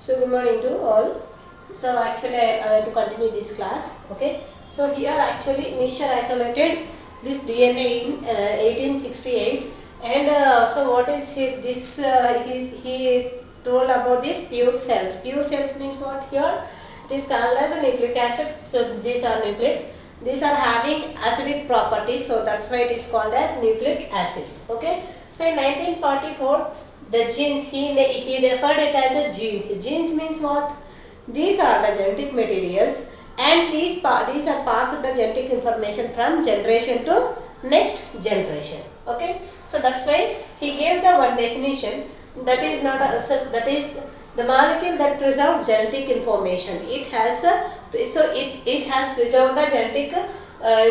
So good morning to all. So actually I want to continue this class. Okay. So here actually Michel isolated this DNA in 1868, and so what is this? He told about these pure cells. Pure cells means what here? It is called as a nucleic acids. So these are nucleic. These are having acidic properties. So that's why it is called as nucleic acids. Okay. So in 1944, the genes, he referred it as a genes. Genes means what? These are the genetic materials, and these are passed the genetic information from generation to next generation. Okay. So that's why he gave the one definition, that is not a, so that is the molecule that preserves genetic information. It has it has preserved the genetic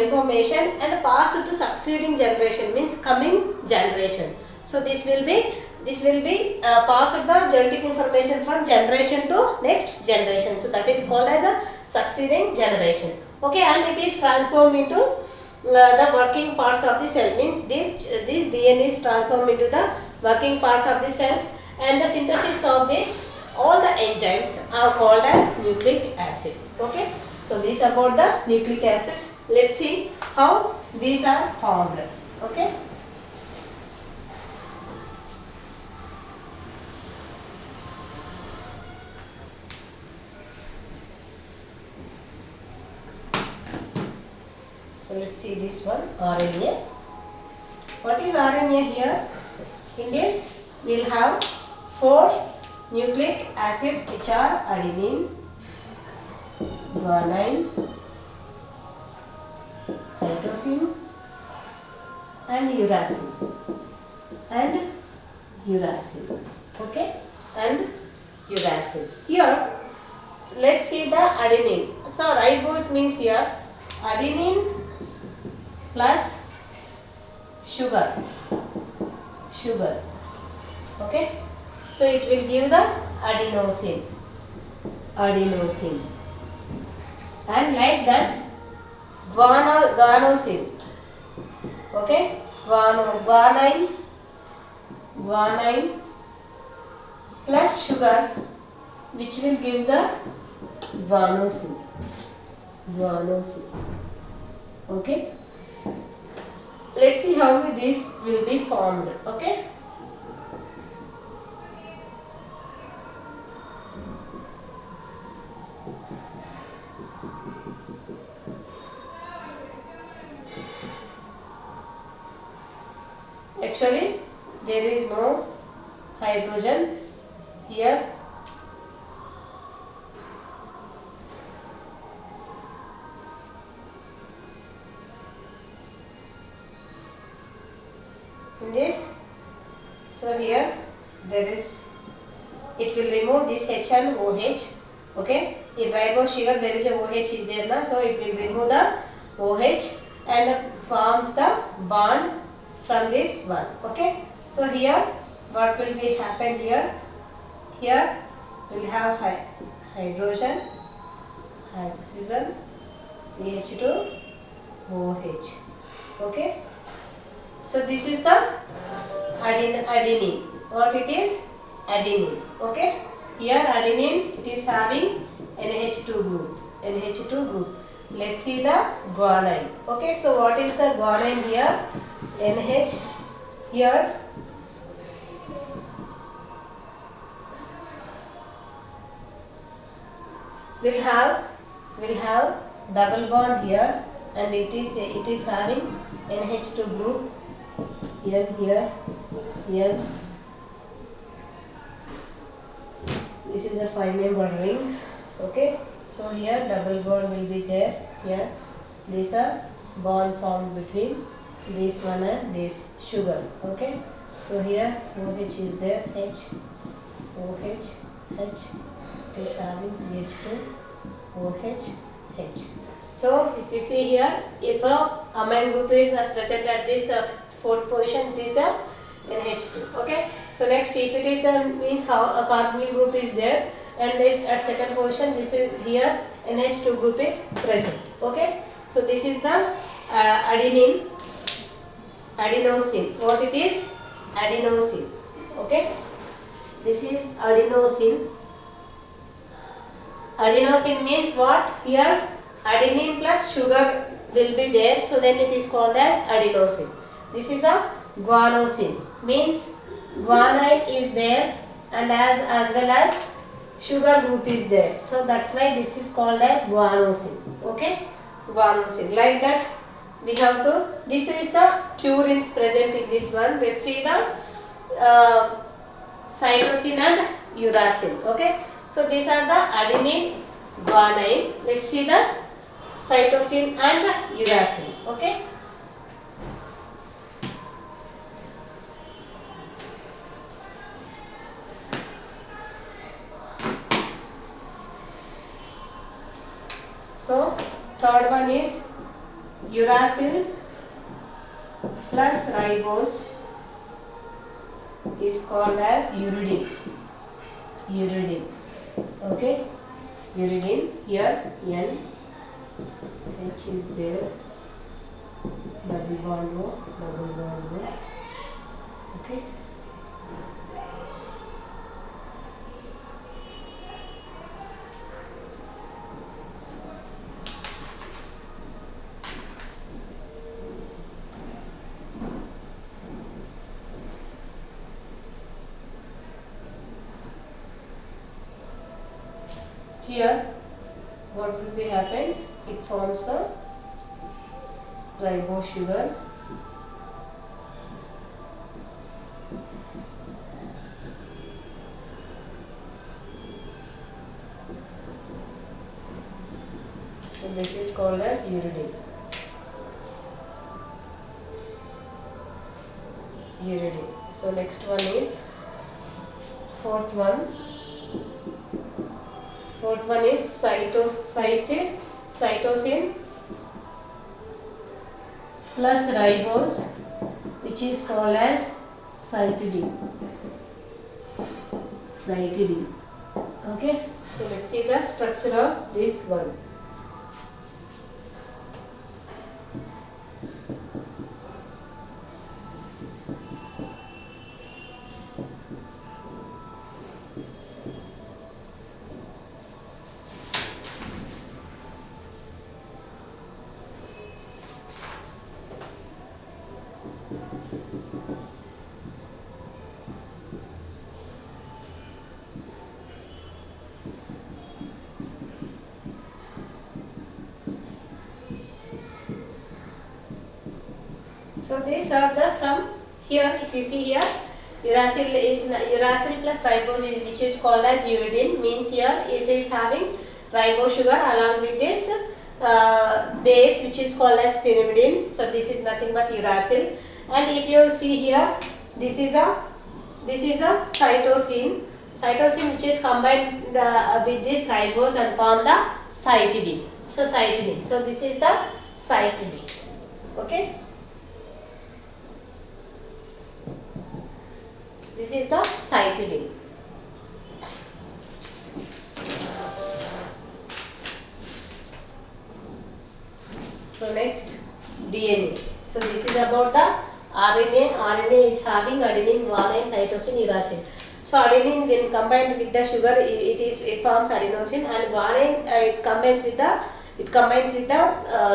information and passed to succeeding generation, means coming generation. So this will be passed the genetic information from generation to next generation. So that is called as a succeeding generation. Okay, and it is transformed into the working parts of the cell, means this DNA is transformed into the working parts of the cells, and the synthesis of this all the enzymes are called as nucleic acids. Okay, so this about the nucleic acids. Let's see how these are formed. Okay. So let's see this one, RNA. What is RNA here? In this we will have 4 nucleic acids, which are adenine, guanine, cytosine and uracil. Okay, and uracil. Here let's see the adenine. So ribose means here adenine plus sugar. Okay, so it will give the adenosine, and like that guanosine. Okay, guanine plus sugar, which will give the guanosine. Okay, let's see how this will be formed. Okay. Actually there is no hydrogen here. In this, so here there is, it will remove this H and OH. Okay, in ribose sugar there is a OH is there now, so it will remove the OH and forms the bond from this one. Okay, so here what will be happen here? Here we will have hydrogen, oxygen, CH2, OH. Okay, so this is the adenine. What it is? Adenine. Okay, here adenine, it is having NH2 group. Let's see the guanine. Okay, so what is the guanine here? NH here. Will have double bond here, and it is having NH2 group here. This is a 5-member ring. Okay, so here double bond will be there. Here these are bond formed between this one and this sugar. Okay, so here OH is there, OH, it is having CH2, OH, H. So if you see here, if a amine group is present at this 4th position, it is a NH2. Okay, so next if it is means how a carbonyl group is there, and it at 2nd position, this is here NH2 group is present. Okay, so this is the adenosine. What it is? Adenosine. Okay, this is adenosine. Adenosine means what? Here adenine plus sugar will be there, so then it is called as adenosine. This is a guanosine, means guanine is there and as well as sugar group is there. So that's why this is called as guanosine. Okay, guanosine. Like that we have to. This is the purines present in this one. Let's see the cytosine and uracil. Okay, so these are the adenine, guanine. Let's see the cytosine and uracil. Okay. So third one is uracil plus ribose is called as uridine. Uridine. Okay. Uridine. Here N H is there. Double bond O. Double bond O. Okay. Here what will be happen? It forms the ribose sugar. So this is called as uridine. Uridine. So next one is fourth one. Fourth one is cytosine plus ribose, which is called as cytidine. Cytidine. Okay. So let's see the structure of this one. So these are the some. Here if you see here, uracil plus ribose is, which is called as uridine, means here it is having ribose sugar along with this base which is called as pyrimidine. So this is nothing but uracil. And if you see here, this is a cytosine which is combined with this ribose and form the cytidine. So cytidine. So this is the cytidine. Okay. This is the cytidine. So next DNA. So this is about the RNA. RNA is having adenine, guanine, cytosine, uracil. So adenine when combined with the sugar, it forms adenosine, and guanine it combines with the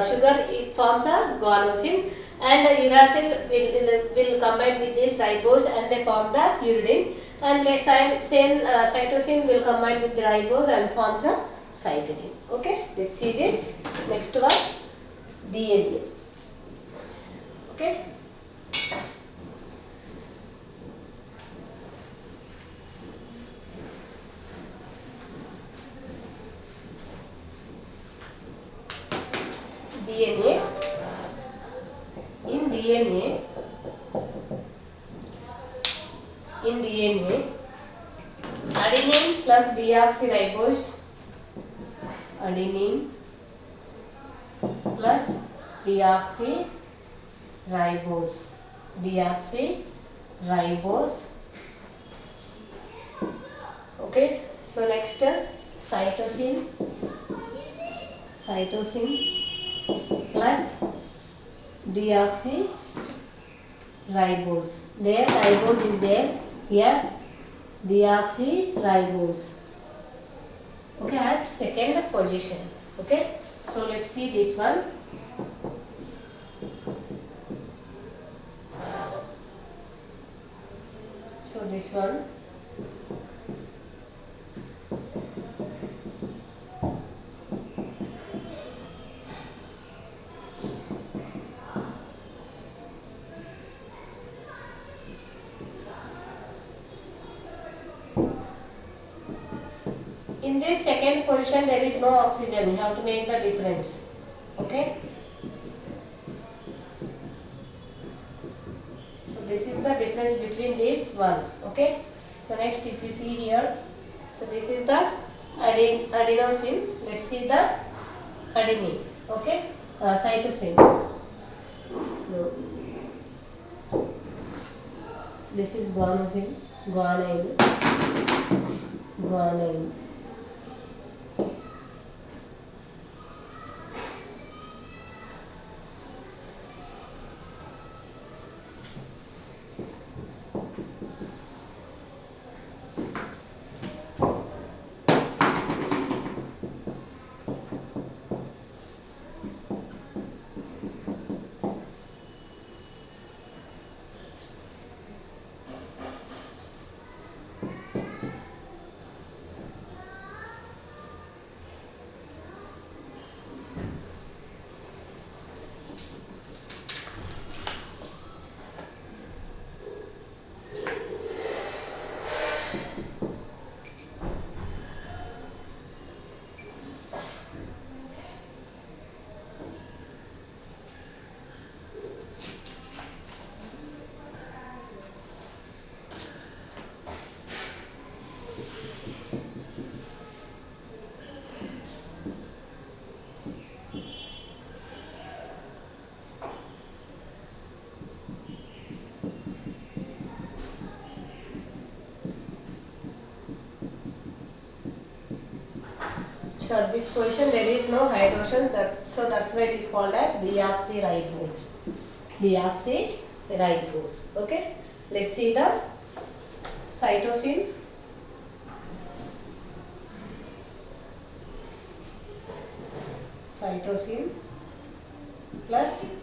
sugar, it forms a guanosine, and uracil will combine with this ribose and they form the uridine, and the same cytosine will combine with the ribose and forms a cytidine. Okay, let's see this. Next one, DNA. Okay. DNA. In DNA, adenine plus deoxyribose, adenine plus deoxyribose. Okay, so next cytosine plus deoxyribose. There ribose is there, here deoxyribose. Okay, at second position. Okay, so let's see this one. So this one. In this second position there is no oxygen. You have to make the difference. Okay. So this is the difference between this one. Okay. So next, if you see here, so this is the adenosine. Let's see the adenine. Okay. Cytosine. No. This is guanosine. Guanine. Guanine. So at this position there is no hydrogen, so that's why it is called as deoxyribose. Deoxyribose. Okay. Let's see the cytosine. Cytosine plus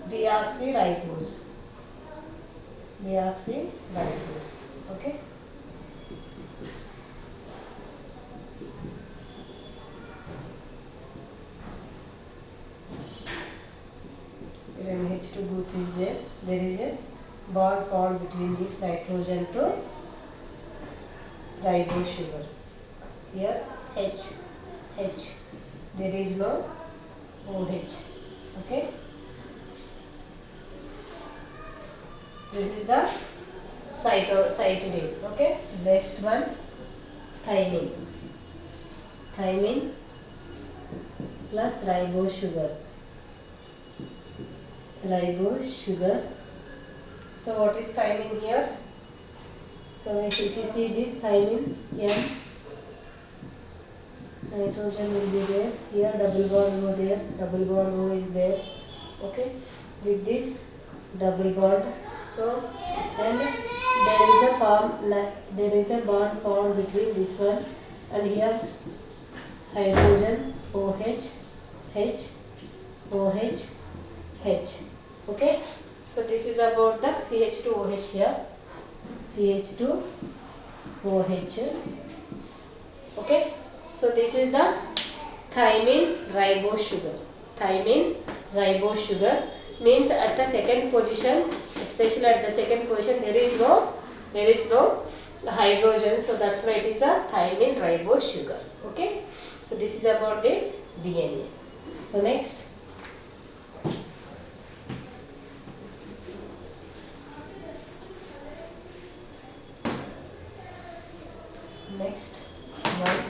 deoxyribose. Deoxyribose. Okay. H2 group is there. There is a bond formed between this nitrogen to ribose sugar. Here H. There is no OH. Okay. This is the cytidine. Okay. Next one, thymine. Thymine plus ribose sugar. So what is thymine here? So if you see this thymine, N, nitrogen will be there. Here double bond O there, double bond O is there. Okay, with this double bond. So then there is a bond formed between this one and here hydrogen OH, H, OH, H. Okay, so this is about the CH2OH here. CH2OH. Okay, so this is the thymine ribose sugar. Thymine ribose sugar means at the second position, especially at the second position, there is no hydrogen, so that's why it is a thymine ribose sugar. Okay, so this is about this DNA. So next. Next one,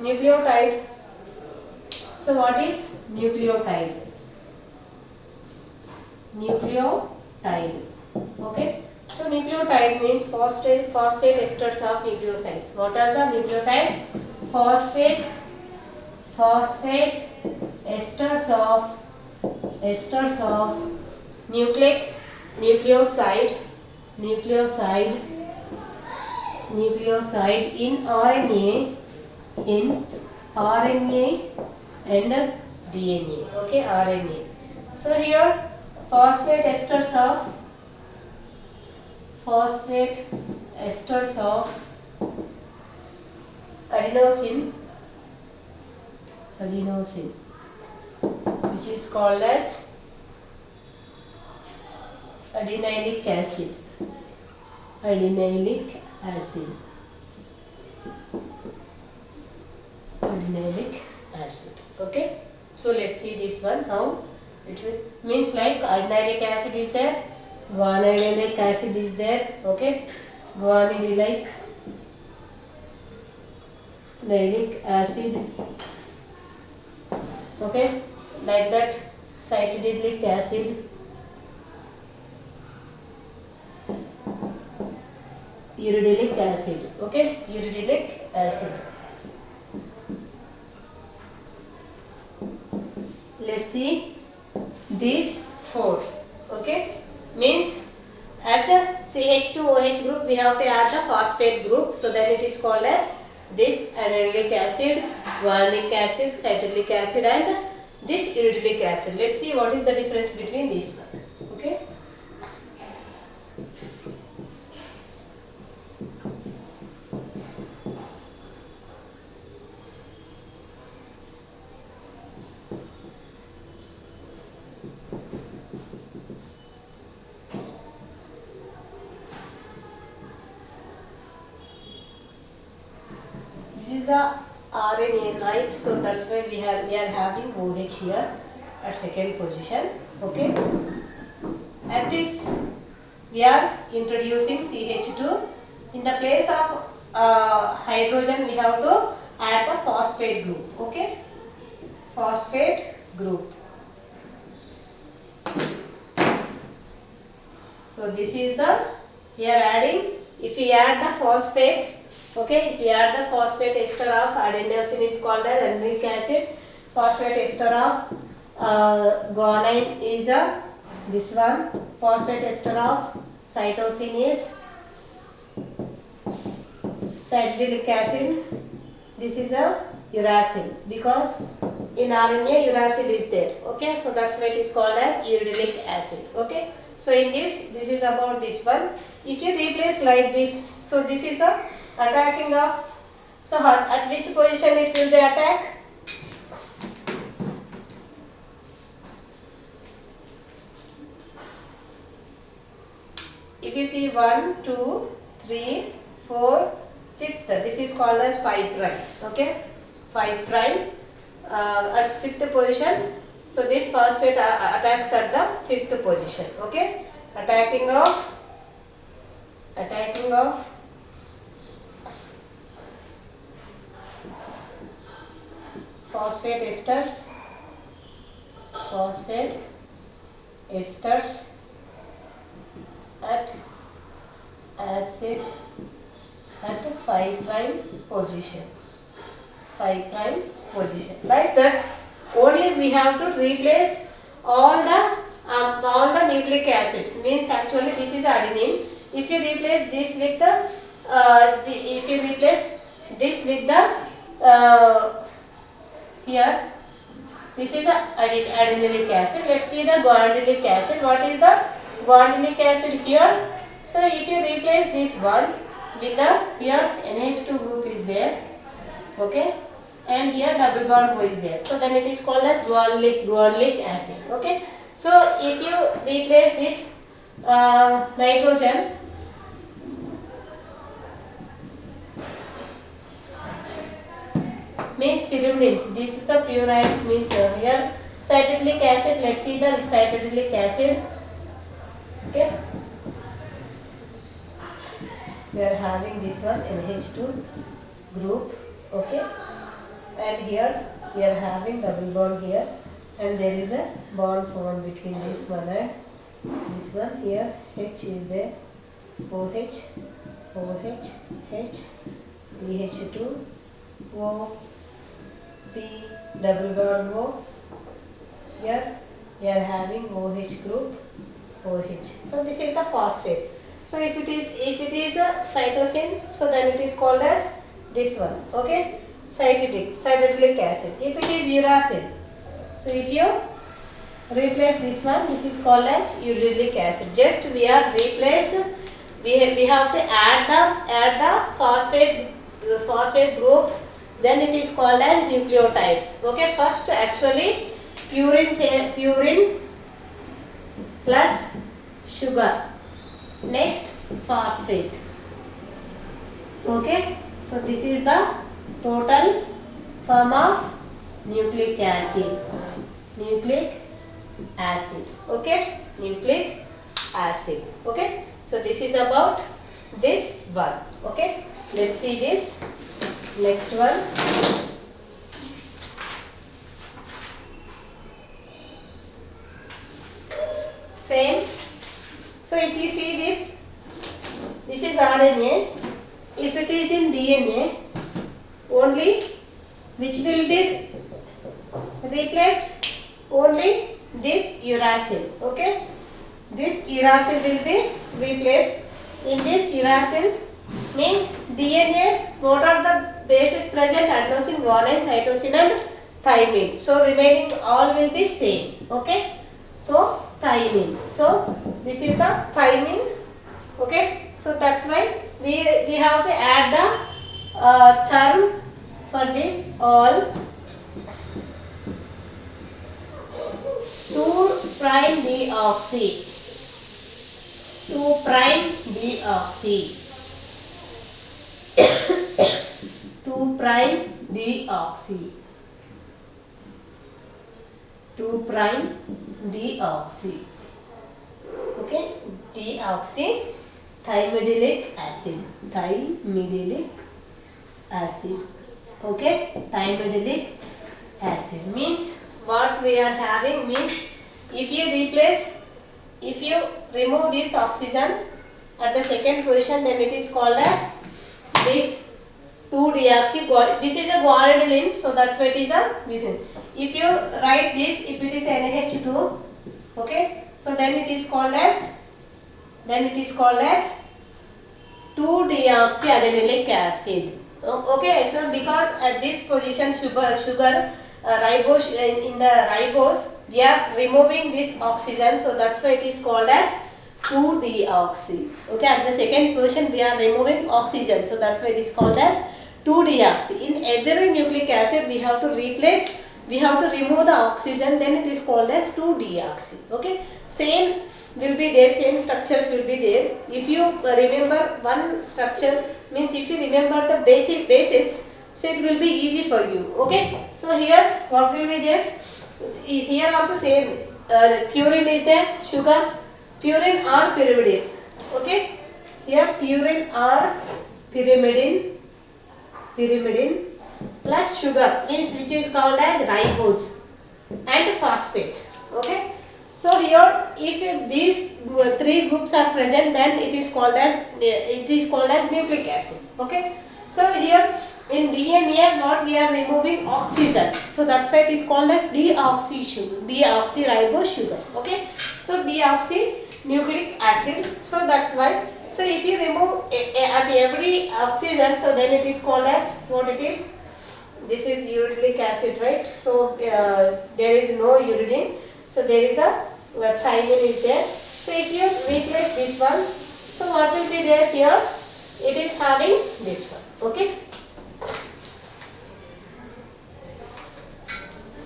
nucleotide. So what is nucleotide? Nucleotide. Okay. So nucleotide means phosphate esters of nucleosides. What are the nucleotide? Phosphate esters of nucleoside in RNA in RNA and DNA. Okay, RNA. So here phosphate esters of adenosine, which is called as adenylate acid. Adenylate acid. Okay. So let's see this one, how it will means like adenylate acid is there, guanidinic acid is there. Okay, guanidinic acid. Okay, like that, cytidinic acid, uridylic acid. Okay, uridylic acid. Let's see these four. Okay, means at the CH2OH group we have to add the phosphate group, so then it is called as this adenylate acid, guanidinic acid, cytidinic acid and this uridylic acid. Let's see what is the difference between these one. Okay. This is a RNA, right? So that's why we are having OH here at second position. Okay. At this we are introducing CH2. In the place of hydrogen we have to add the phosphate group. Okay. Phosphate group. So this is the, we are adding, if we add the phosphate, okay, if we add the phosphate ester of adenosine is called as adenylate acid, phosphate ester of guanine is this one, phosphate ester of cytosine is cytidinic acid, this is a uracil, because in RNA uracil is there. Okay, so that's why it is called as uridylic acid. Okay, so in this is about this one. If you replace like this, so this is the attacking of, so at which position it will be attack? If you see 1, 2, 3, 4, 5th, this is called as 5 prime. Okay, 5 prime at 5th position. So this phosphate attacks at the 5th position. Okay, attacking of phosphate esters at acid at 5 prime position. 5 prime position. Like that, only we have to replace all the nucleic acids. Means actually this is adenine. If you replace this with the here, this is a adenylate acid. Let's see the guanidinic acid. What is the guanidinic acid here? So if you replace this one with the, here NH2 group is there. Okay, and here double bond O is there. So then it is called as guanidinic acid. Okay, so if you replace this nitrogen, means pyrimidines. This is the purines, means here cytidinic acid. Let's see the cytidinic acid. Okay, we are having this one NH2 group. Okay, and here we are having double bond here, and there is a bond formed between this one and this one. Here H is there, OH, H, CH2, O, P, double bond O. Here we are having OH group, OH. So this is the phosphate. So if it is a cytosine, so then it is called as this one. Okay, cytidilic acid. If it is uracil, so if you replace this one, this is called as uric acid. Just we are replace. We have to add the phosphate groups. Then it is called as nucleotides. Okay. First, actually, purine plus sugar. Next, phosphate. Okay. So this is the total form of nucleic acid. Nucleic acid. Okay. Nucleic acid. Okay. So this is about this one. Okay. Let's see this next one. Same. So if you see this is RNA. If it is in DNA, only which will be replaced? Only this uracil. Okay. This uracil will be replaced. In this uracil means DNA, what are the bases present? Adenosine, guanine, cytosine and thymine. So remaining all will be same. Okay. So thymine. So this is the thymine. Okay. So that's why we have to add the term for this all. 2'-deoxy. 2'-deoxy. 2'-deoxy. 2'-deoxy. Okay, deoxy thymidilic acid. Thymidilic acid. Okay, thymidilic acid means what we are having means if you remove this oxygen at the second position, then it is called as this 2-deoxy. This is a guanidine, so that's why it is a this one. If you write this, if it is NH2, okay, so then it is called as 2-deoxyadenylic acid. Okay, so because at this position sugar ribose in the ribose we are removing this oxygen, so that's why it is called as 2-deoxy. Okay, at the second position we are removing oxygen, so that's why it is called as 2-deoxy. In every nucleic acid we have to remove the oxygen, then it is called as 2-deoxy. Okay, same will be there, same structures will be there. If you remember one structure, means if you remember the basis, so it will be easy for you. Okay, so here what will be there? Here also same, purine is there, sugar, purine or pyrimidine. Okay, here purine or pyrimidine plus sugar, means which is called as ribose and phosphate. Okay, so here if these three groups are present, then it is called as nucleic acid. Okay, so here in DNA what we are removing oxygen, so that's why it is called as deoxyribose sugar. Okay, so deoxynucleic acid, so that's why. So if you remove at every oxygen, so then it is called as what it is. This is uric acid, right? So there is no uridine, so there is a thymine is there. So if you replace this one, so what will be there here? It is having this one. Okay,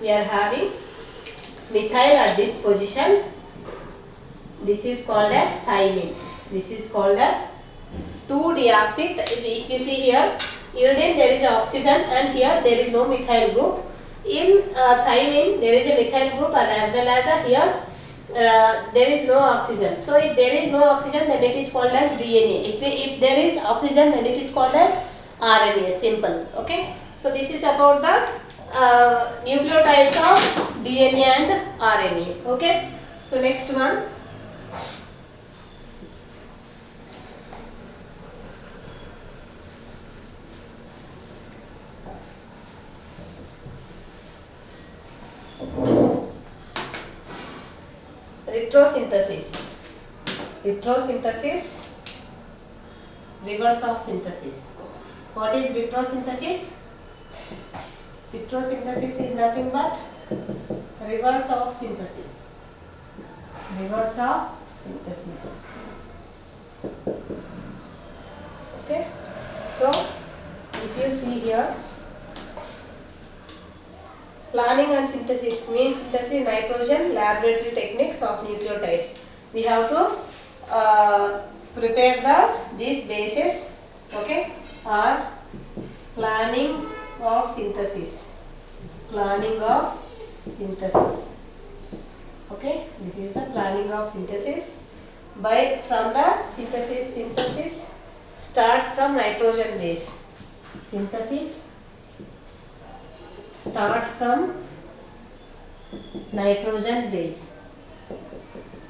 we are having methyl at this position. This is called as thymine. This is called as 2-deoxy. If you see here, uridine there is oxygen and here there is no methyl group. In thymine there is a methyl group and as well as here there is no oxygen. So if there is no oxygen, then it is called as DNA. If there is oxygen, then it is called as RNA. Simple. Okay. So this is about the nucleotides of DNA and RNA. Okay. So next one. Retrosynthesis, reverse of synthesis. What is retrosynthesis? Heterosynthesis is nothing but reverse of synthesis. Reverse of synthesis. Okay. So, if you see here, planning and synthesis means synthesis nitrogen laboratory techniques of nucleotides. We have to prepare these bases, okay, or planning of synthesis. Planning of synthesis. Okay, this is the planning of synthesis. From the synthesis starts from nitrogen base. Synthesis starts from nitrogen base.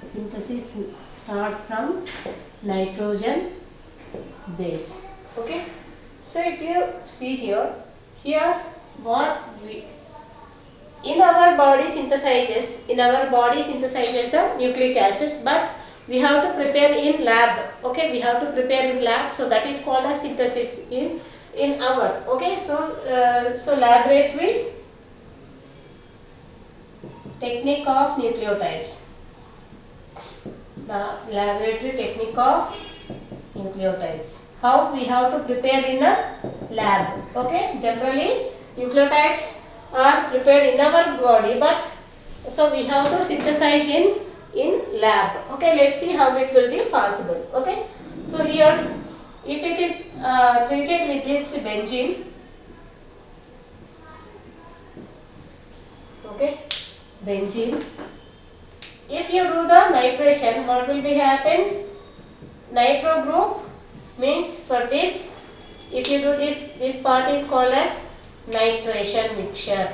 Synthesis starts from nitrogen base. Okay. So if you see here what we in our body synthesizes the nucleic acids, but we have to prepare in lab. Okay, we have to prepare in lab, so that is called as synthesis in our. Okay, so laboratory technique of nucleotides. The laboratory technique of nucleotides. How we have to prepare in a lab. Okay, generally nucleotides are prepared in our body, but so we have to synthesize in lab. Okay, let's see how it will be possible. Okay, so here if it is treated with this benzene, okay, benzene, if you do the nitration, what will be happen? Nitro group means for this, if you do this part is called as nitration mixture.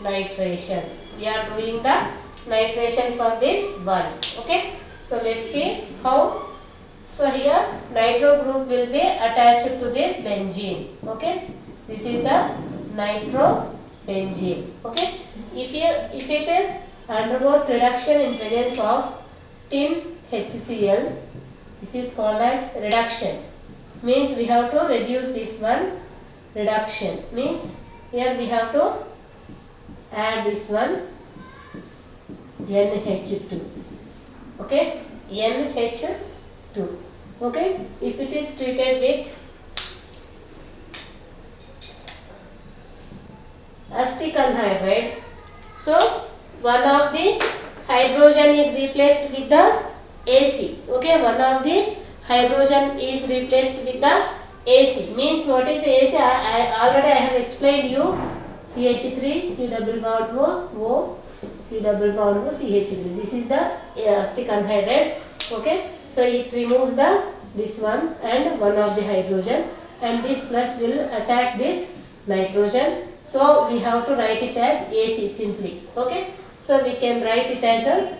Nitration. We are doing the nitration for this one. Okay. So let's see how. So here nitro group will be attached to this benzene. Okay. This is the nitro benzene. Okay. If it undergoes reduction in presence of tin HCl, this is called as reduction. Means we have to reduce this one. Reduction means here we have to add this one NH2. Okay, NH2. Okay, if it is treated with acetic anhydride, so one of the hydrogen is replaced with the AC. Okay, one of the hydrogen is replaced with the AC. Means what is AC? Already I have explained you. CH3, C double bond O, C double bond O, CH3. This is the acetic anhydride. Okay, so it removes this one and one of the hydrogen, and this plus will attack this nitrogen. So we have to write it as AC simply. Okay, so we can write it as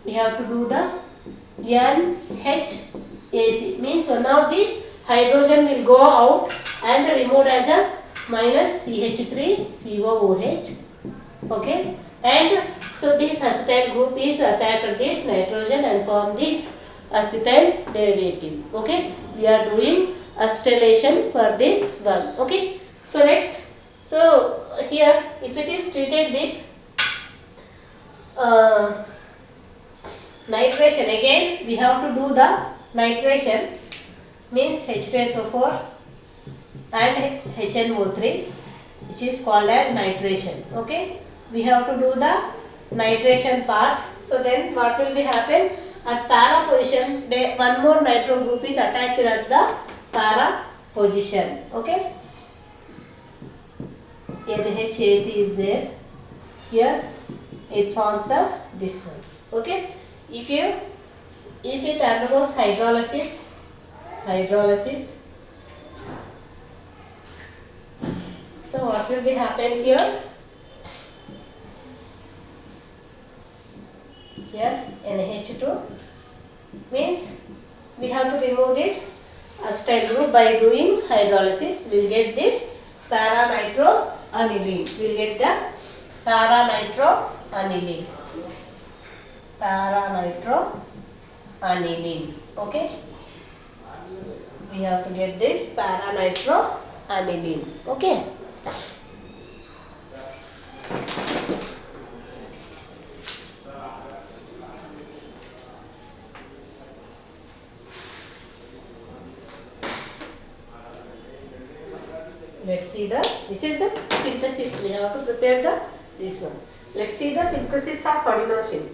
we have to do the NHAC. Means one of the hydrogen will go out and removed as a minus CH3COOH. Okay, and so this acetyl group is attacked this nitrogen and form this acetyl derivative. Okay, we are doing acetylation for this one. Okay, so next, so here if it is treated with nitration, again we have to do the nitration. Means H2SO4 and HNO3, which is called as nitration. Okay, we have to do the nitration part. So then what will be happen? At para position, one more nitro group is attached at the para position. Okay, NHAC is there. Here it forms this one. Okay, if it undergoes hydrolysis, so what will be happen here? Here NH2 means we have to remove this acetyl group by doing hydrolysis. We will get this para-nitroaniline. We will get the para-nitroaniline. Para-nitroaniline. Okay. We have to get this para-nitroaniline. Okay. let's see this is the synthesis. We have to prepare this one. Let's see the synthesis of adenosine.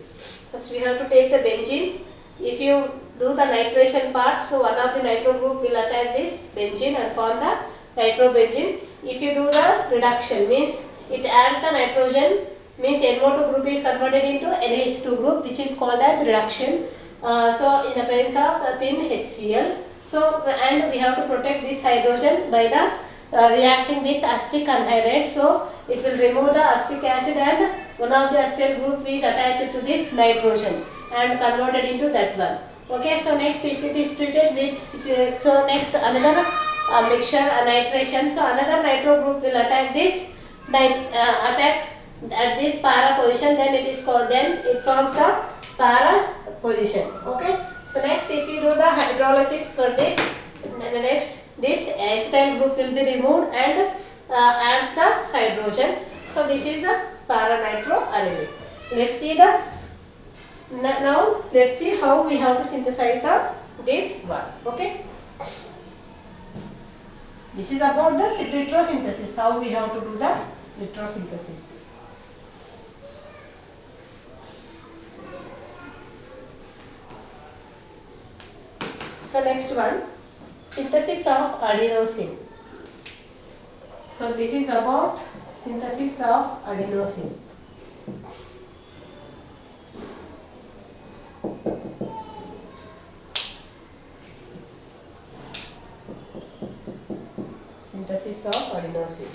First we have to take the benzene. If you do the nitration part, so one of the nitro group will attack this benzene and form the nitrobenzene. If you do the reduction, means it adds the nitrogen, means NO2 group is converted into NH2 group, which is called as reduction. So in the presence of a thin HCl. So and we have to protect this hydrogen by the reacting with acetic anhydride. So it will remove the acetic acid and one of the acetyl group is attached to this nitrogen and converted into that one. Okay, so next if it is treated with, so next another mixture, nitration. So another nitro group will attack this, attack at this para position, then it is called, then it forms the para position. Okay, so next if you do the hydrolysis for this, then next this acetyl group will be removed and add the hydrogen. So this is a para nitroaniline. Let's see the now let's see how we have to synthesize this one. Okay, this is about the nitrosynthesis, how we have to do the nitrosynthesis. So next one, synthesis of adenosine. So this is about synthesis of adenosine. Synthesis of adenosine.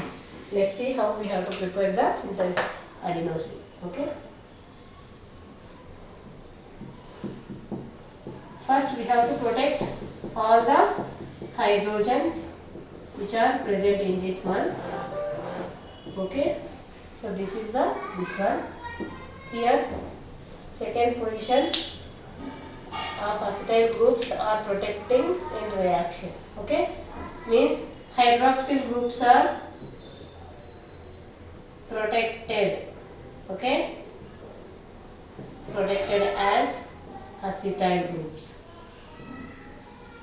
Let's see how we have to prepare the synthetic adenosine. Okay. First we have to protect all the hydrogens which are present in this one. Okay. So this is this one. Here second position of acetyl groups are protecting in reaction. Okay. Means hydroxyl groups are protected. Okay. Protected as acetyl groups.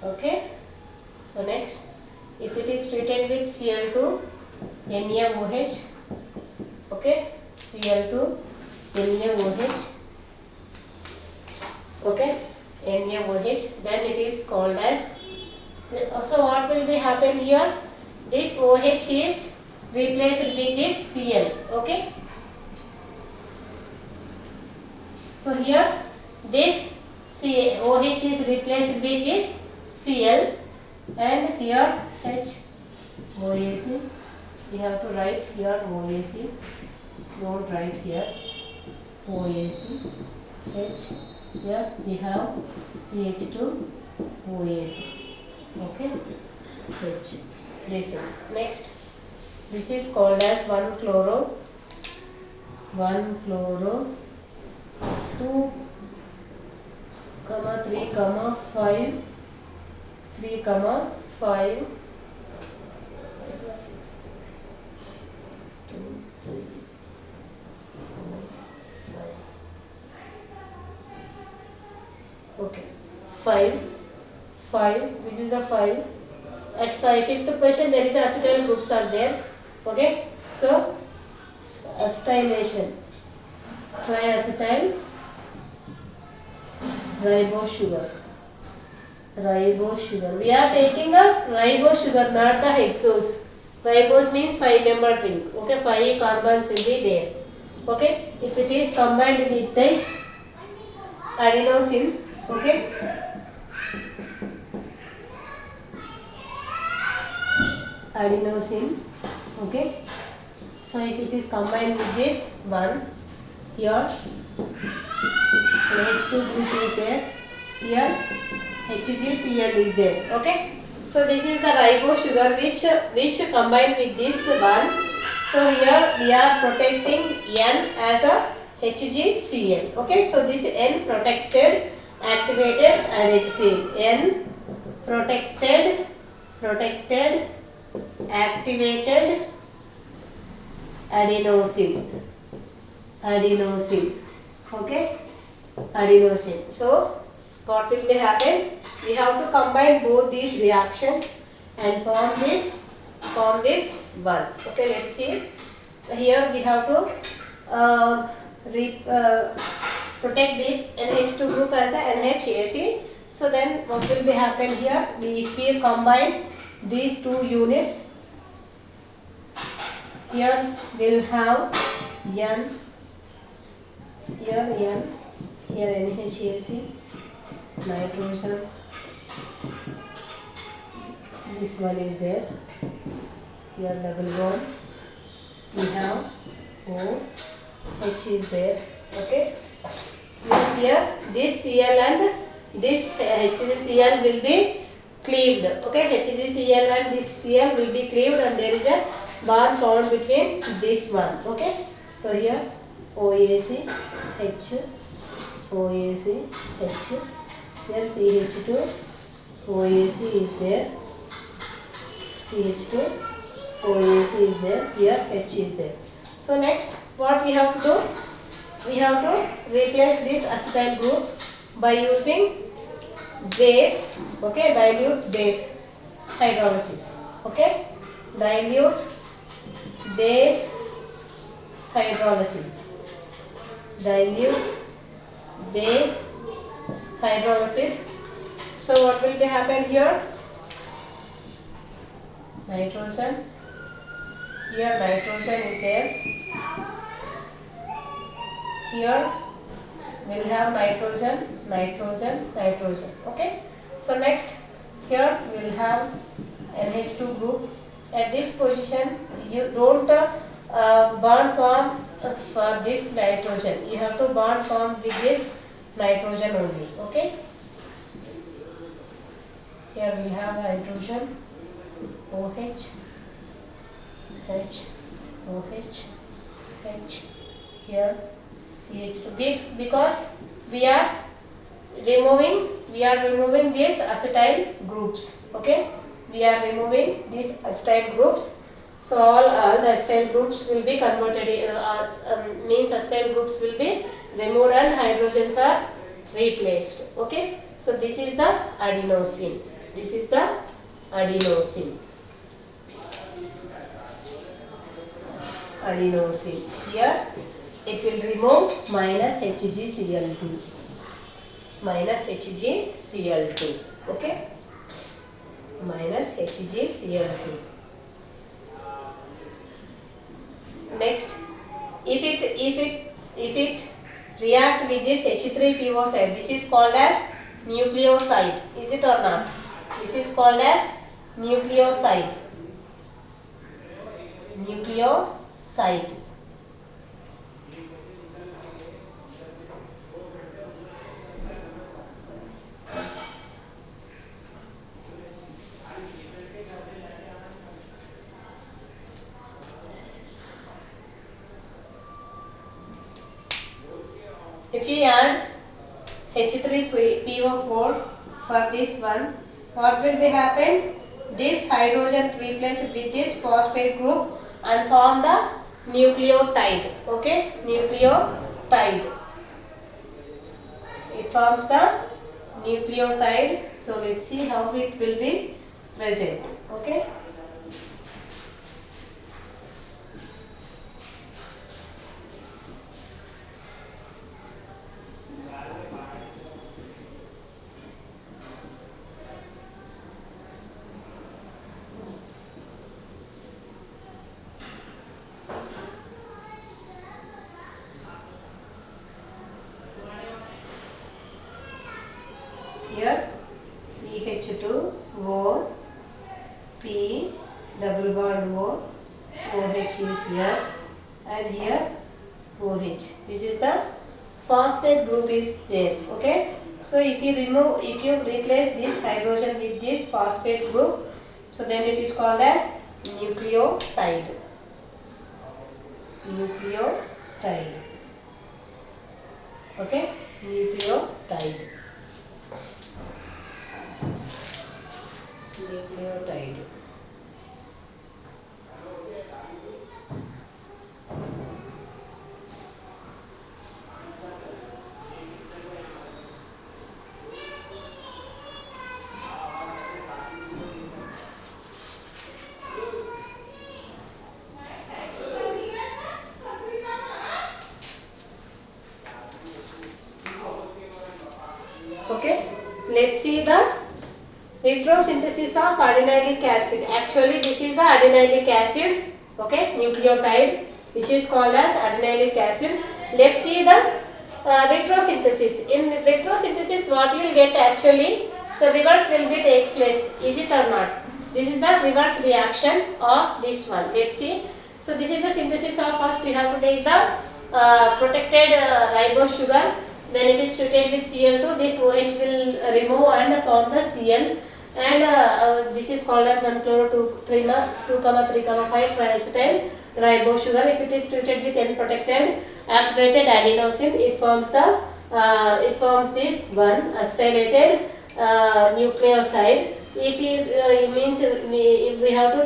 Okay. So next, if it is treated with Cl2 NaOH, okay, Cl2 NaOH, okay, NaOH, then it is called as. So what will be happen here? This OH is replaced with this Cl. Okay. So here this OH is replaced with this Cl and here HOAC. We have to write here OAC. Don't write here OAC. H. Here we have CH2 OAC. Okay. H. This is next. This is called as 1-chloro. 1-chloro. 2, 3, 5. 3, 5. 6. 2, 3, 4, 5. Okay. 5. This is a 5. At 5th position there is acetyl groups are there. Okay. So acetylation. Triacetyl ribose sugar. Ribose sugar. We are taking a ribose sugar, not the hexose. Ribose means 5-membered ring. Okay, 5 carbons will be there. Okay, if it is combined with this adenosine, okay, adenosine, okay. So if it is combined with this one, here H2 group is there, here HgCl is there. Okay. So this is the ribose sugar which combined with this one. So here we are protecting N as a HgCl. Okay. So this N protected, activated adenosine. N protected, activated adenosine. Okay. Adenosine. So what will be happen? We have to combine both these reactions and form this form this one. Okay, let's see. Here we have to protect this NH2 group as a NHAC. So then what will be happen here? If we combine these two units, here we'll have N, here N, here NHAC, nitrogen, this one is there, here double bond, we have O, H is there, okay. Means here this Cl and this HgCl will be cleaved, okay. HgCl and this Cl will be cleaved and there is a bond found between this one, okay. So here OAC, H, OAC, H, here CH2, OAC is there, CH2, OAC is there, here H is there. So next what we have to do? We have to replace this acetyl group by using base, okay, dilute base hydrolysis, okay, dilute base hydrolysis, dilute base hydrolysis. So what will be happen here? Nitrogen, here nitrogen is there, here we will have nitrogen, nitrogen, nitrogen, okay. So next here we will have NH2 group. At this position you don't bond form for this nitrogen, you have to bond form with this nitrogen only, okay. Here we will have hydrogen, OH, H, OH, H, here CH2, because we are removing these acetyl groups, okay. We are removing these acetyl groups, so all the acetyl groups will be converted, means acetyl groups will be removed and hydrogens are replaced, okay. So this is the adenosine, this is the adenosine, adenosine. Here it will remove minus HgCl2, minus HgCl2, okay, minus HgCl2. Next, if it react with this H3PO side, this is called as nucleoside, is it or not? This is called as nucleoside, nucleoside. If you add H3PO4 for this one, what will be happen? This hydrogen replaced with this phosphate group and form the nucleotide, okay, nucleotide. It forms the nucleotide. So let's see how it will be present, okay. Here CH2O, P, double bond O, OH is here and here OH. This is the phosphate group is there, okay. So if you replace this hydrogen with this phosphate group, so then it is called as nucleotide, nucleotide, okay, nucleotide. Nucleotide. let's see the retrosynthesis of adenylate acid. Actually, this is the adenylate acid, okay, nucleotide, which is called as adenylate acid. Let's see the retrosynthesis. In retrosynthesis, what you will get actually, so reverse will be takes place. Is it or not? This is the reverse reaction of this one. Let's see. So this is the synthesis of first. We have to take the protected ribose sugar. When it is treated with Cl2, this OH will remove and form the Cl, and this is called as 1-chloro-2,3,5 triacetyl ribose sugar. If it is treated with N-protected activated adenosine, it forms this one acylated nucleoside. If it means we have to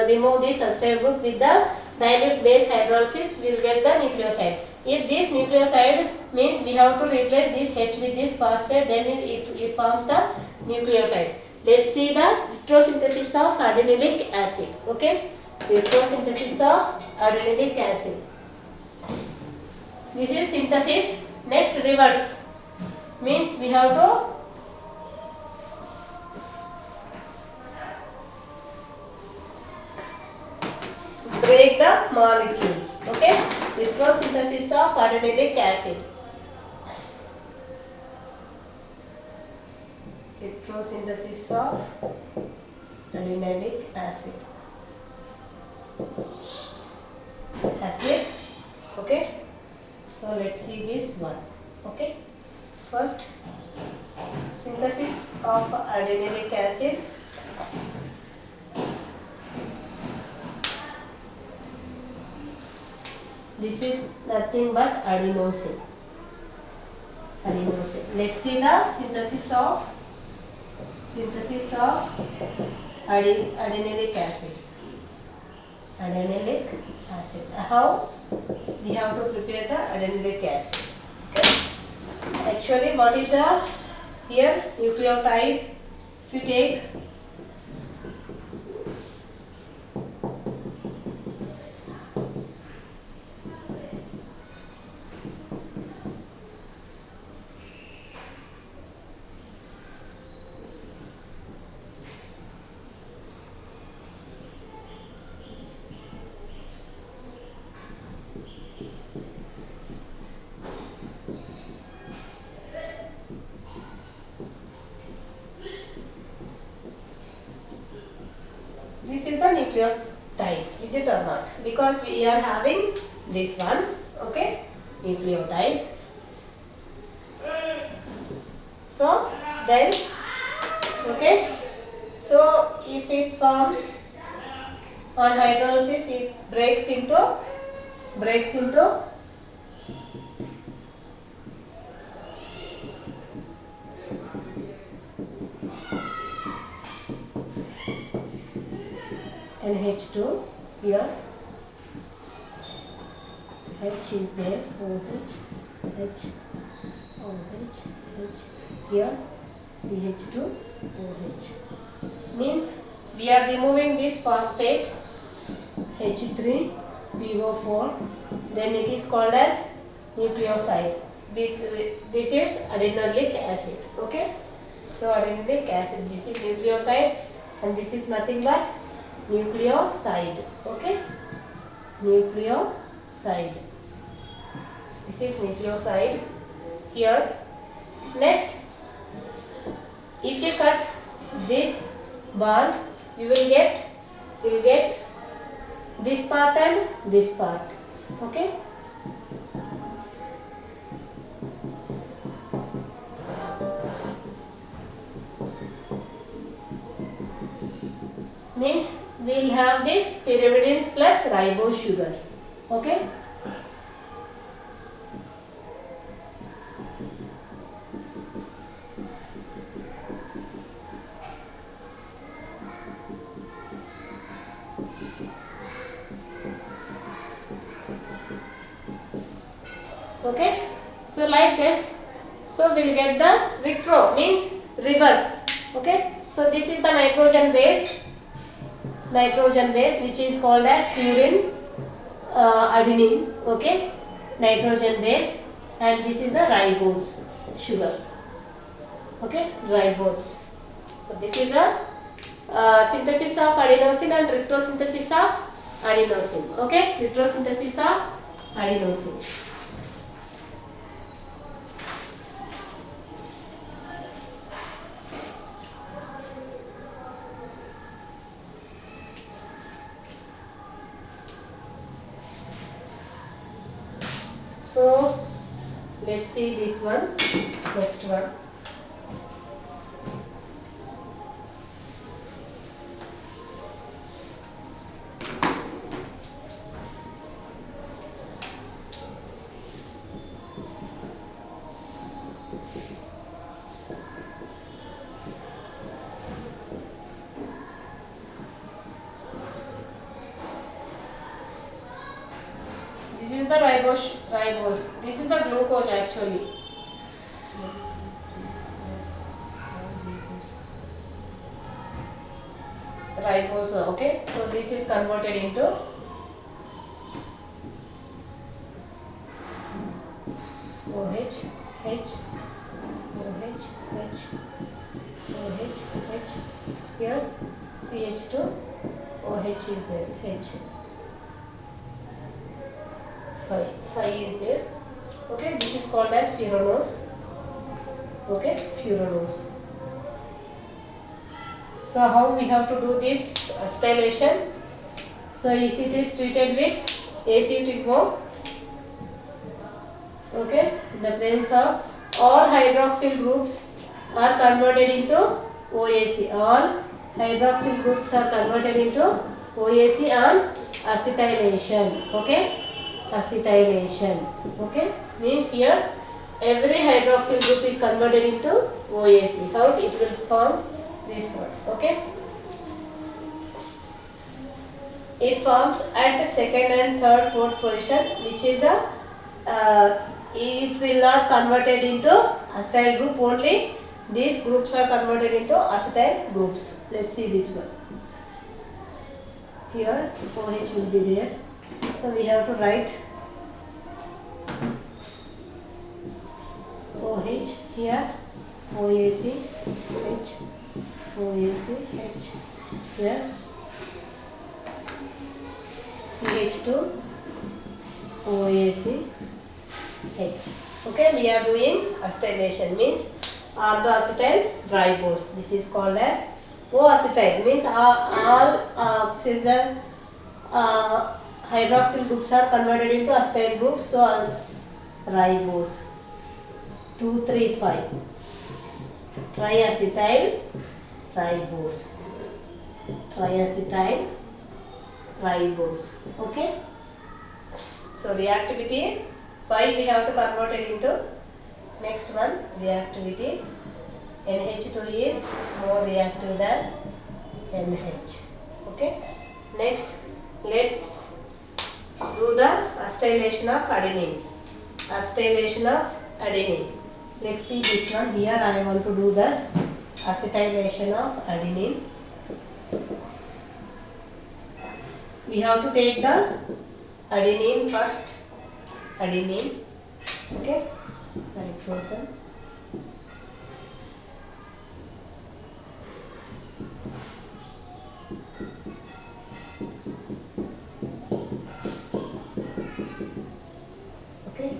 remove this acyl group with the dilute base hydrolysis, we will get the nucleoside. If this nucleoside means we have to replace this H with this phosphate, then it forms the nucleotide. Let's see the retrosynthesis of adenylate acid. Okay, retrosynthesis of adenylate acid. This is synthesis. Next, reverse means we have to break the molecules. Okay, retrosynthesis of adenylate acid. Retrosynthesis of adenylate acid. Okay, so let's see this one. Okay, first synthesis of adenylate acid. This is nothing but adenosine. Let's see the synthesis of adenylate acid. How we have to prepare the adenylate acid? Okay. Actually, what is the here nucleotide? If you take this is the nucleotide, is it or not? Because we are having this one, okay, nucleotide. So then, okay, so if it forms on hydrolysis, it breaks into NH2 here, H is there, OH, H, OH, H here, CH2, OH. Means we are removing this phosphate H3, PO4, then it is called as nucleoside. This is adenylate acid, okay. So adenylate acid, this is nucleotide and this is nothing but nucleoside, okay, nucleoside. This is nucleoside here. Next, if you cut this bond, you will get this part and this part, okay. Means we will have this pyrimidines plus ribose sugar, okay. Okay, so like this, so we will get the retro means reverse, okay. So this is the nitrogen base which is called as purine adenine, okay, nitrogen base, and this is the ribose sugar, Okay, ribose. So this is a synthesis of adenosine and retrosynthesis of adenosine. Okay, retrosynthesis of adenosine. So let's see this one, next one. This is the ribose. This is the glucose actually. Ribose. Okay. So this is converted into OH, H, OH, H, OH, H. Here CH2, OH is there. H. Phi is there. Okay, this is called as furanose. Okay, furanose. So how we have to do this acetylation? So if it is treated with acetyl, okay, in the presence of all hydroxyl groups are converted into OAC. All hydroxyl groups are converted into OAC on acetylation. Okay. Acetylation, okay, means here every hydroxyl group is converted into OAC. How it will form this one, okay. It forms at second and third, fourth position, which is a it will not converted into acetyl group. Only these groups are converted into acetyl groups. Let's see this one. Here OH will be there. So we have to write OH here, OAC, H, OAC, H, here CH2, OAC, H. Okay, we are doing acetylation, means orthoacetyl ribose. This is called as O-acetyl, means all oxygen hydroxyl groups are converted into acetyl groups. So ribose 2,3,5 triacetyl ribose, triacetyl ribose. Okay, so reactivity 5 we have to convert it into. Next one, reactivity NH2 is more reactive than NH. Okay, next let's do the acetylation of adenine. Acetylation of adenine. Let's see this one. Here I want to do this acetylation of adenine. We have to take the adenine first. Adenine. Okay. Nitrogen. Okay.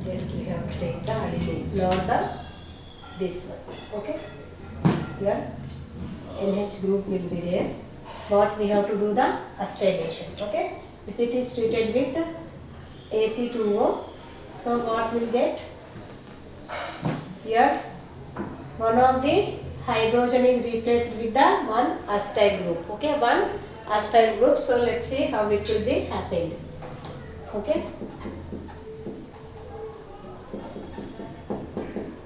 Just we have to take the adenine, not the this one. Okay. Here NH group will be there. What we have to do the acetylation. Okay. If it is treated with AC2O, so what will get? Here one of the hydrogen is replaced with the one acetyl group. Okay, one acetyl group. So let's see how it will be happened. Okay.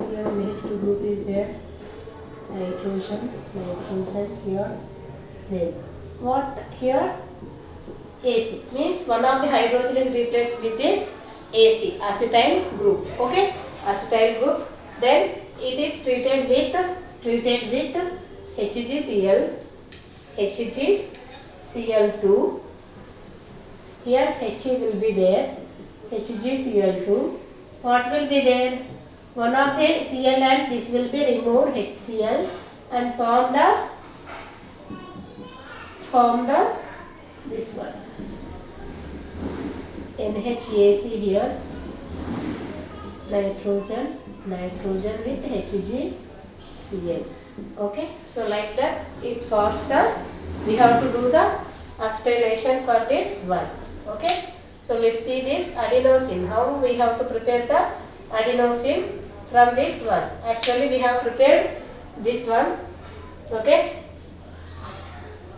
Here NH2 group is there. Nitrogen here. Then what here? AC means one of the hydrogen is replaced with this AC acetyl group. Okay, acetyl group. Then it is treated with treated with HgCl, HgCl2. Here He will be there, HgCl2. What will be there? One of the Cl and this will be removed, HCl, and form the this one, NHAC here, nitrogen with HgCl. Okay, so like that it forms the, we have to do the acetylation for this one. Okay, so let's see this adenosine, how we have to prepare the adenosine from this one. Actually we have prepared this one. Okay,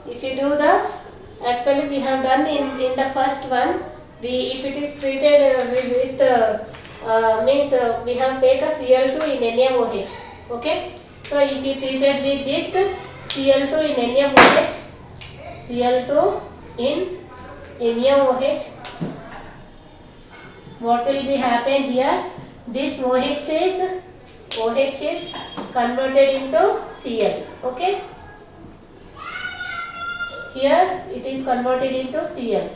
if you do the, actually we have done in the first one, we, if it is treated with we have take a Cl2 in NaOH. Okay, so if you treated with this Cl2 in NaOH, Cl2 in NaOH, what will be happen here? This OH is converted into Cl. Okay, here it is converted into Cl.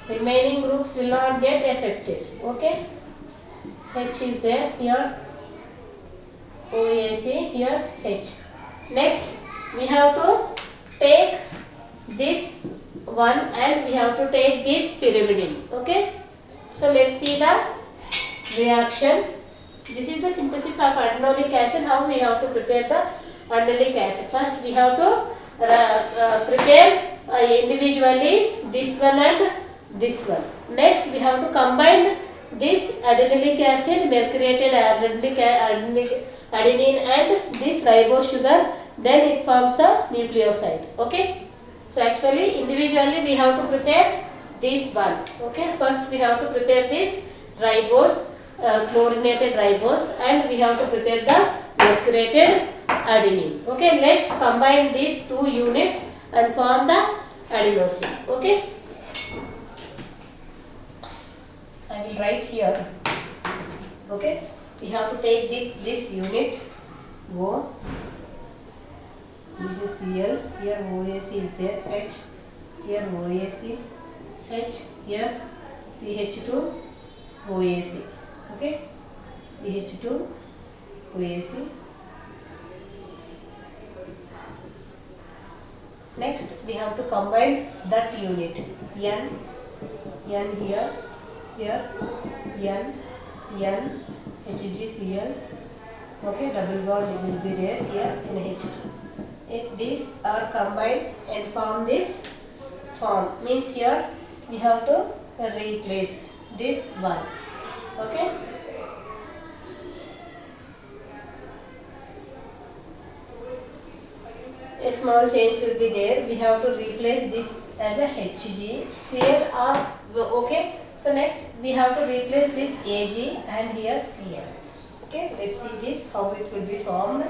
Remaining groups will not get affected. Okay, H is there here, OAC here, H. Next we have to take this one and we have to take this pyrimidine. Okay, so let's see the reaction. This is the synthesis of adenolic acid. How we have to prepare the adenolic acid? First we have to prepare individually this one and this one. Next we have to combine this adenolic acid, mercuriated adenine and this ribose sugar, then it forms the nucleoside. Okay, so actually individually we have to prepare this one. Okay, first we have to prepare this ribose, chlorinated ribose, and we have to prepare the mercuriated adenine. Okay, let's combine these two units and form the adenosine. Okay, I will write here. Okay, we have to take this unit O, this is Cl, here OAC is there, H, here OAC, H, here CH2 OAC. Okay, CH2 OAC. Next we have to combine that unit, N here, N, HgCl. Okay, double bond will be there here in H. If these are combined and form this form, means here we have to replace this one. Okay, a small change will be there. We have to replace this as a HgCl or okay. So next we have to replace this Ag and here Cl. Okay, let's see this how it will be formed.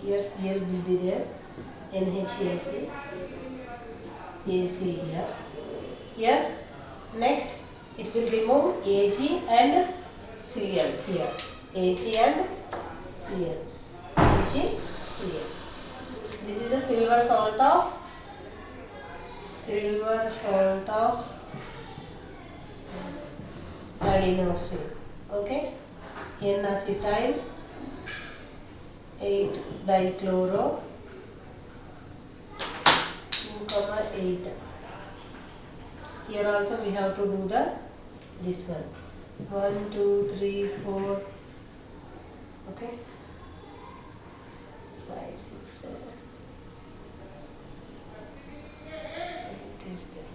Here Cl will be there, NHAC, AC here. Here next it will remove Ag and Cl here, Ag and Cl, AgCl. This is a silver salt of adenosine. Okay, N-acetyl 8-dichloro 2,8. Here also we have to do this one. 1, 2, 3, 4. Okay. 5, 6, 7. 8 is there.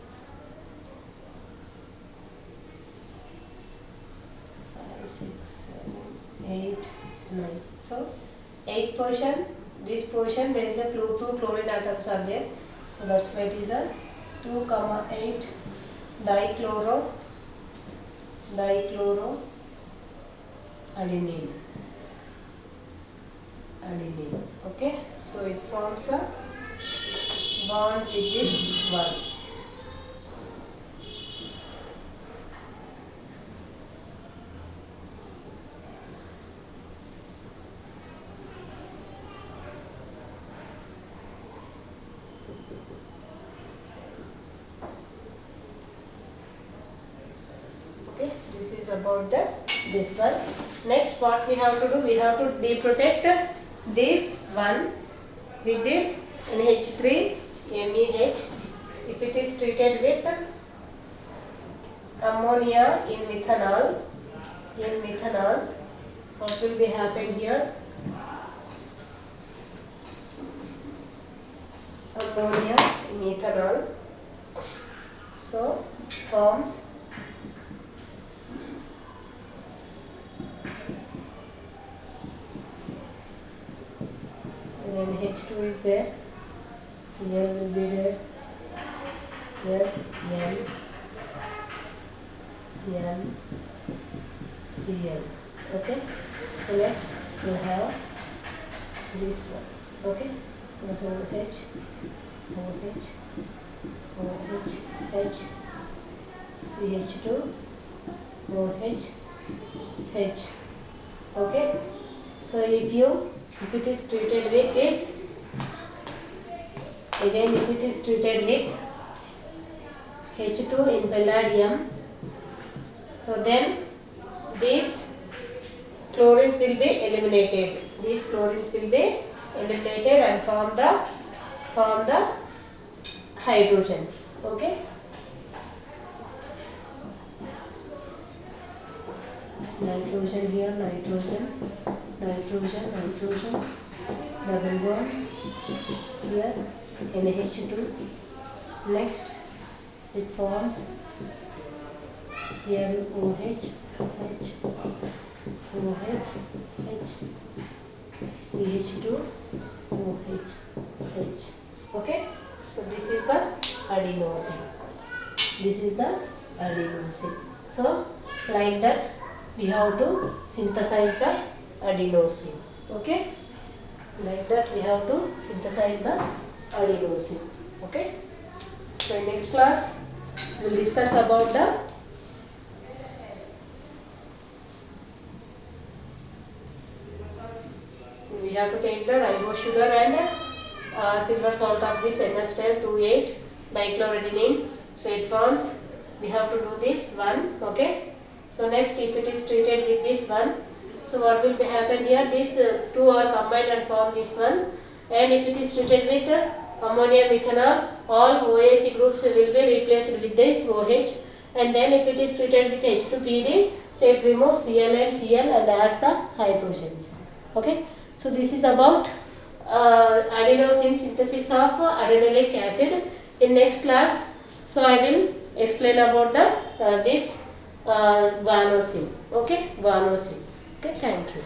5, 6, 7, 8, 9. So 8 portion. This portion there is a 2 chlorine atoms are there. So that's why it is a 2,8 dichloro adenine. Okay, so it forms a bond with this one. about this one. Next, what we have to do, we have to deprotect this one with this NH3 MEH. If it is treated with ammonia in methanol, what will be happen here? Ammonia in ethanol, so forms and then H2 is there, Cl will be there, N, Cl. Okay, so next we'll have this one. Okay, so OH, H, CH2, OH, H. Okay, so if it is treated with this, again if it is treated with H2 in palladium, so then these chlorines will be eliminated. These chlorines will be eliminated and form the hydrogens. Okay. Nitrogen here, nitrogen, double bond here, NH2. Next, it forms here OH, H, CH2, OH, H. Okay, so this is the adenosine. So like that we have to synthesize the adenosine. Okay, like that we have to synthesize the adenosine. Okay, so in next class we will discuss about the we have to take the ribose sugar and silver salt of this NH2 dichloroadenine. So it forms, we have to do this one. Okay, so next if it is treated with this one, so what will be happen here, these two are combined and form this one, and if it is treated with ammonia methanol, all OAC groups will be replaced with this OH, and then if it is treated with H2PD, so it removes Cl and adds the hydrogens. Okay, so this is about adenosine synthesis of adenolic acid. In next class, so I will explain about the this guanosine. Okay, guanosine. Okay, thank you.